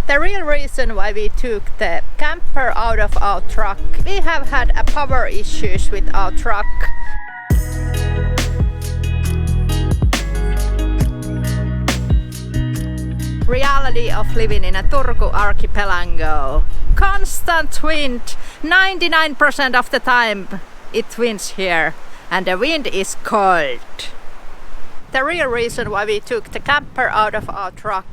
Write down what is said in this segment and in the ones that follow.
The real reason why we took the camper out of our truck, we have had power issues with our truck. Reality of living in a Turku archipelago. Constant wind, 99% of the time it winds here, and the wind is cold. The real reason why we took the camper out of our truck.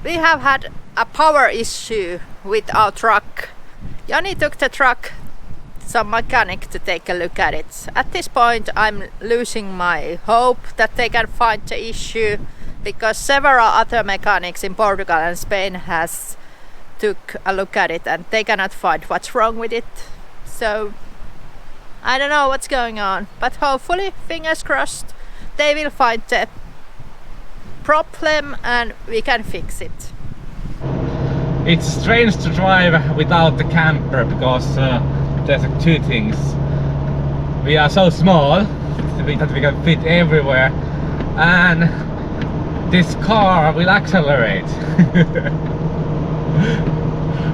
We have had a power issue with our truck. Joni took the truck to some mechanic to take a look at it. At this point I'm losing my hope that they can find the issue, because several other mechanics in Portugal and Spain has took a look at it and they cannot find what's wrong with it. So I don't know what's going on, but hopefully, fingers crossed, they will find the problem and we can fix it. It's strange to drive without the camper because there's two things. We are so small that we can fit everywhere, and this car will accelerate.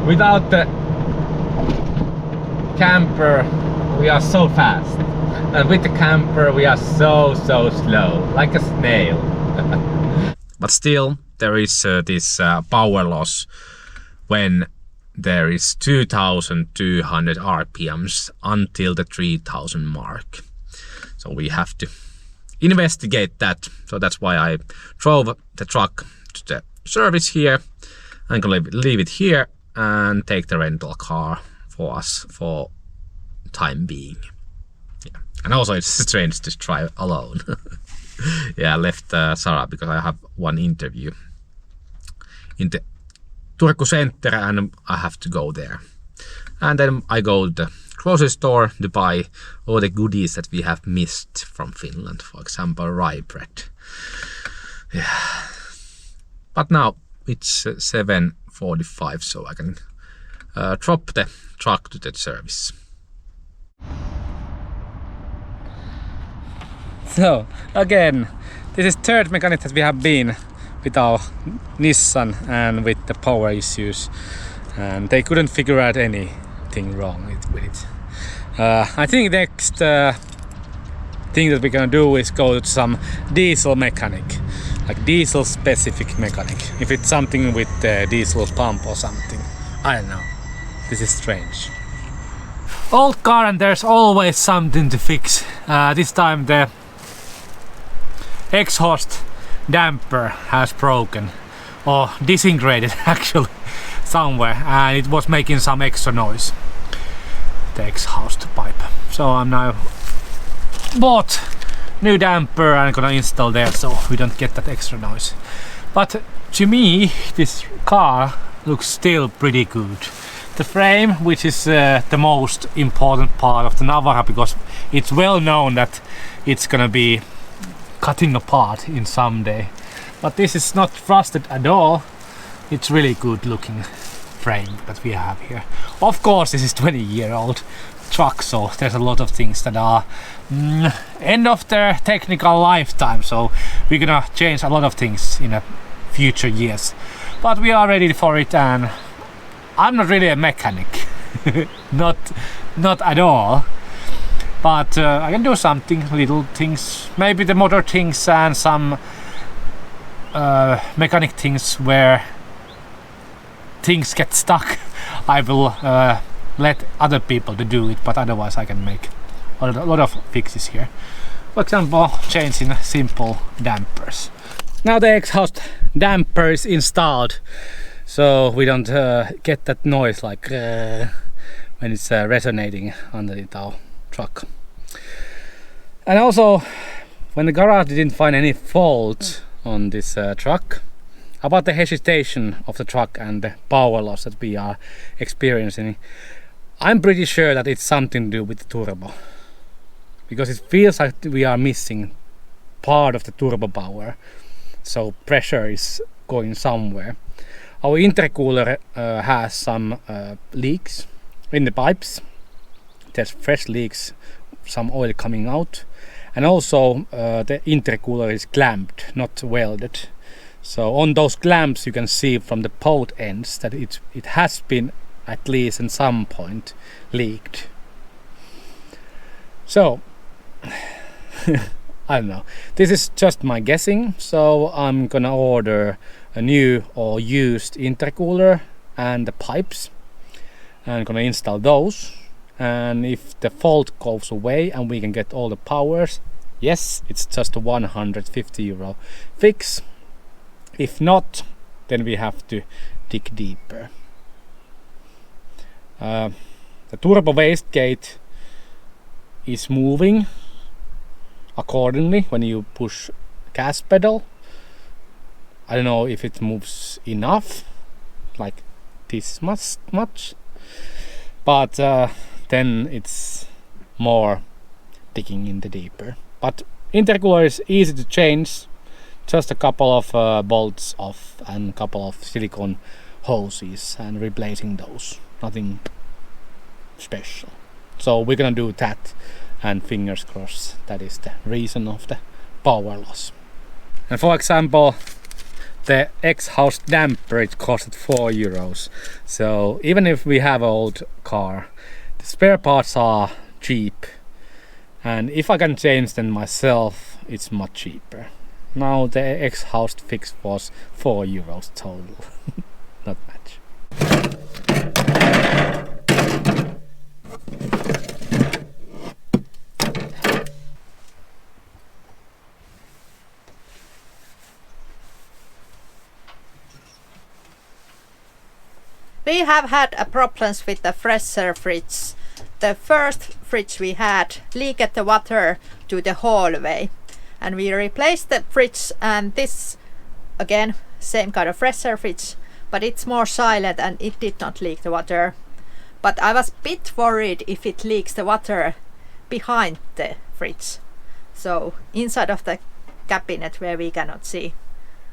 Without the camper we are so fast, and with the camper we are so slow, like a snail. But still there is this power loss when there is 2200 RPMs until the 3000 mark. So we have to investigate that. So that's why I drove the truck to the service here. I'm gonna leave it here and take the rental car for us for time being. Yeah. And also it's strange to drive alone. Yeah, I left Sarah because I have one interview in the Turku center and I have to go there. And then I go to the grocery store to buy all the goodies that we have missed from Finland. For example, rye bread. Yeah. But now it's 7:45, so I can drop the truck to the service. So again, this is third mechanic that we have been with our Nissan and with the power issues, and they couldn't figure out anything wrong with it. I think next thing that we're gonna do is go to some diesel mechanic, like diesel specific mechanic. If it's something with the diesel pump or something, I don't know. This is strange. Old car and there's always something to fix. This time the exhaust damper has broken or disintegrated actually somewhere, and it was making some extra noise, the exhaust pipe. So I'm now bought new damper and gonna install there so we don't get that extra noise. But to me this car looks still pretty good. The frame, which is the most important part of the Navarra, because it's well known that it's gonna be cutting apart in someday. But this is not rusted at all. It's really good looking frame that we have here. Of course this is 20-year-old truck, so there's a lot of things that are end of their technical lifetime, so we're gonna change a lot of things in the future years. But we are ready for it, and I'm not really a mechanic. not at all. But I can do something, little things, maybe the motor things and some mechanic things where things get stuck. I will let other people to do it, but otherwise I can make a lot of fixes here. For example, changing simple dampers. Now the exhaust damper is installed, so we don't get that noise like when it's resonating underneath our truck. And also, when the garage didn't find any fault on this truck, about the hesitation of the truck and the power loss that we are experiencing, I'm pretty sure that it's something to do with the turbo, because it feels like we are missing part of the turbo power, so pressure is going somewhere. Our intercooler has some leaks in the pipes. There's fresh leaks, some oil coming out, and also the intercooler is clamped, not welded, So on those clamps you can see from the both ends that it has been at least in some point leaked. So I don't know, this is just my guessing, so I'm gonna order a new or used intercooler and the pipes, and I'm gonna install those. And if the fault goes away and we can get all the powers, yes, it's just a €150 fix. If not, then we have to dig deeper. The turbo wastegate is moving accordingly when you push gas pedal. I don't know if it moves enough, like this much, but then it's more digging in the deeper. But intercooler is easy to change, just a couple of bolts off and a couple of silicone hoses and replacing those, nothing special. So we're gonna do that, and fingers crossed that is the reason of the power loss. And for example, the exhaust damper, it costed €4. So even if we have an old car, the spare parts are cheap, and if I can change them myself, it's much cheaper. Now the exhaust fix was €4 total. Not much. We have had problems with the fresher fridge. The first fridge we had leaked the water to the hallway, and we replaced the fridge, and this again same kind of fresher fridge, but it's more silent and it did not leak the water. But I was a bit worried if it leaks the water behind the fridge, so inside of the cabinet where we cannot see.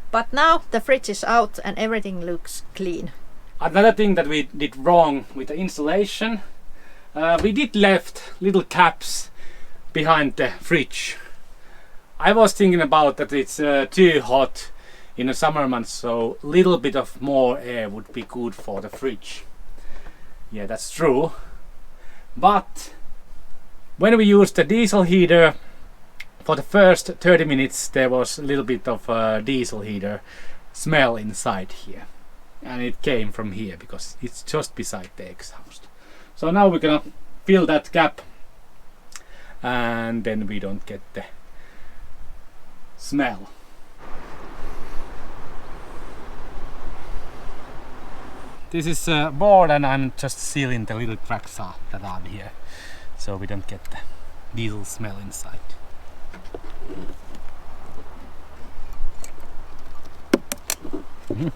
But now the fridge is out and everything looks clean. Another thing that we did wrong with the installation, we did left little caps behind the fridge. I was thinking about that it's too hot in the summer months, so little bit of more air would be good for the fridge. Yeah, that's true. But when we used the diesel heater, for the first 30 minutes there was a little bit of diesel heater smell inside here. And it came from here because it's just beside the exhaust. So now we're gonna fill that gap, and then we don't get the smell. This is board, and I'm just sealing the little cracks that are here, so we don't get the diesel smell inside. Mm-hmm.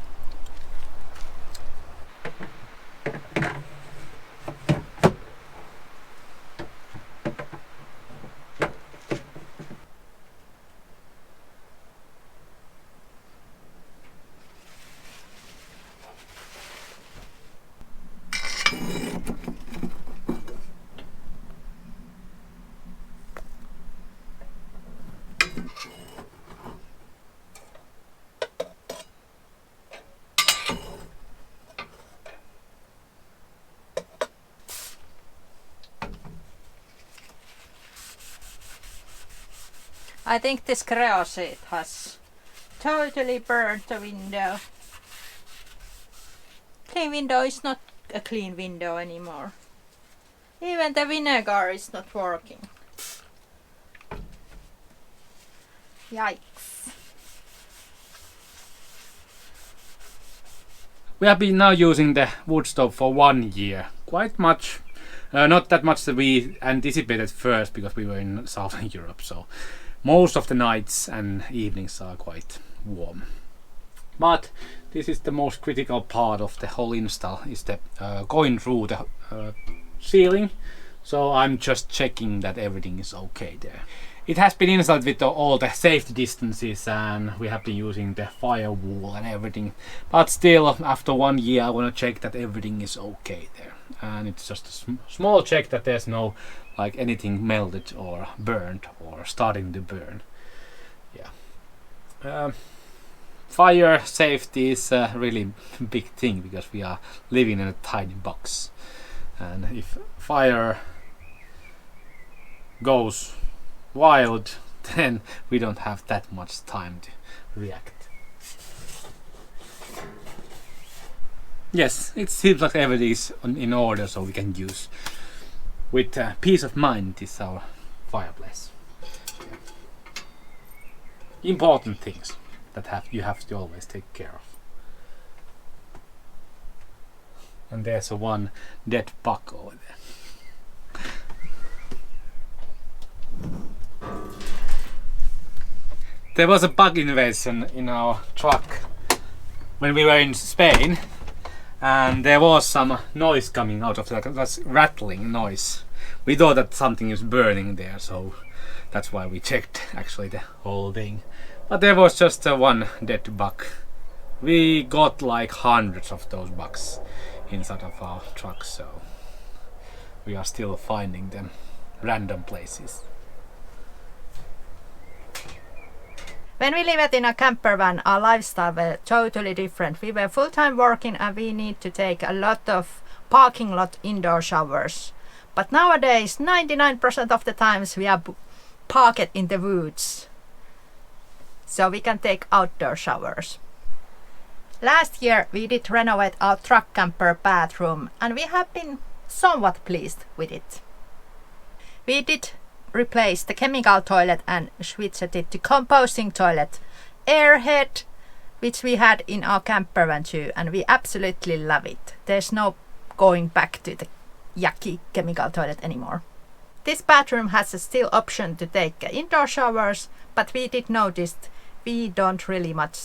I think this creosote has totally burnt the window. Clean window is not a clean window anymore. Even the vinegar is not working. Yikes. We have been now using the wood stove for 1 year. Quite much. Not that much that we anticipated first, because we were in Southern Europe, so most of the nights and evenings are quite warm. But this is the most critical part of the whole install, is the going through the ceiling. So I'm just checking that everything is okay there. It has been installed with all the safety distances, and we have been using the firewall and everything. But still, after 1 year, I want to check that everything is okay there. And it's just a small check that there's no like anything melted or burnt or starting to burn. Yeah. fire safety is a really big thing because we are living in a tiny box, and if fire goes wild, then we don't have that much time to react. Yes, it seems like everything is in order, so we can use with peace of mind. This is our fireplace. Important things that you have to always take care of. And there's a one dead bug over there. There was a bug invasion in our truck when we were in Spain, and there was some noise coming out of that rattling noise. We thought that something is burning there, so that's why we checked actually the whole thing. But there was just one dead bug. We got like hundreds of those bugs inside of our truck, so we are still finding them random places. When we lived in a camper van, our lifestyle was totally different. We were full-time working and we need to take a lot of parking lot indoor showers. But nowadays, 99% of the times we are parked in the woods. So we can take outdoor showers. Last year we did renovate our truck camper bathroom and we have been somewhat pleased with it. We did replace the chemical toilet and switched it to composting toilet airhead, which we had in our camper van too, and we absolutely love it. There's no going back to the yucky chemical toilet anymore. This bathroom has a still option to take indoor showers, but we did notice we don't really much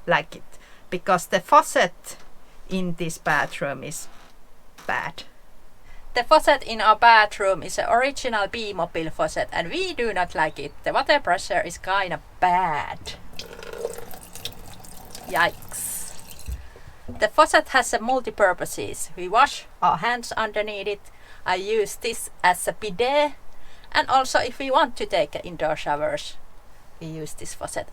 like it because the faucet in this bathroom is bad. The faucet in our bathroom is an original Bimobil faucet and we do not like it. The water pressure is kind of bad. Yikes. The faucet has a multi-purposes. We wash our hands underneath it. I use this as a bidet, and also if we want to take indoor showers, we use this faucet.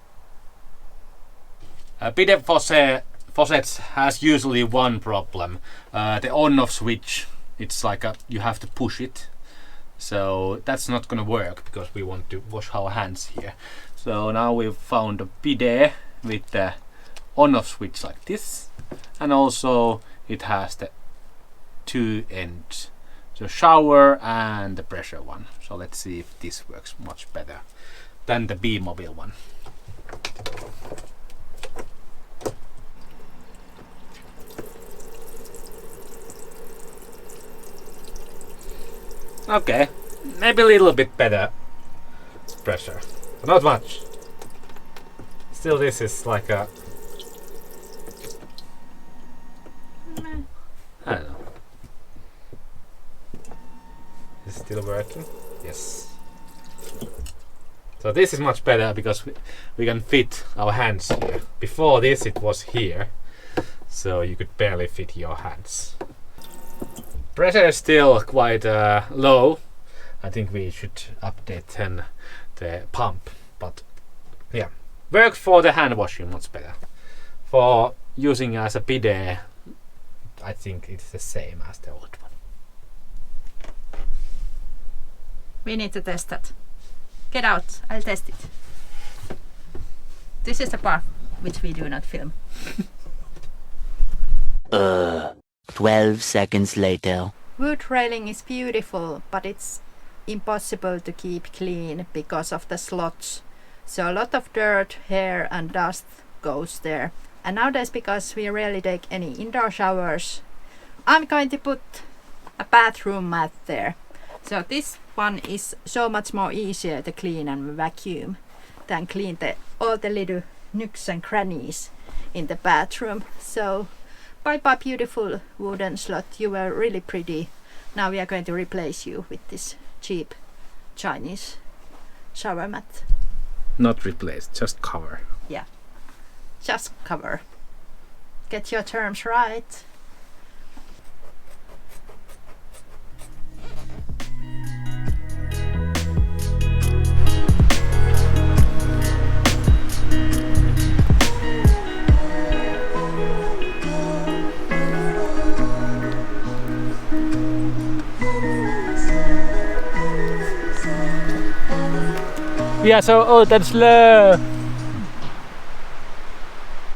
Bidet faucets has usually one problem. The on-off switch, it's like you have to push it. So that's not gonna work because we want to wash our hands here. So now we've found a bidet with the on-off switch like this. And also it has the two ends. So shower and the pressure one. So let's see if this works much better than the Bimobil one. Okay, maybe a little bit better pressure, but not much. Still, this is like a... I don't know. Is it still working? Yes. So this is much better because we can fit our hands here. Before this it was here, so you could barely fit your hands. Pressure is still quite low. I think we should update then the pump, but yeah, works for the hand washing much better. For using as a bidet, I think it's the same as the old one. We need to test that. Get out, I'll test it. This is the part which we do not film. 12 seconds later. Wood railing is beautiful, but it's impossible to keep clean because of the slots. So a lot of dirt, hair and dust goes there. And nowadays, because we rarely take any indoor showers, I'm going to put a bathroom mat there. So this one is so much more easier to clean and vacuum than clean all the little nooks and crannies in the bathroom. So bye bye beautiful wooden slot, you were really pretty. Now we are going to replace you with this cheap Chinese shower mat. Not replace, just cover. Yeah, just cover. Get your terms right. Vi er så åt den slö.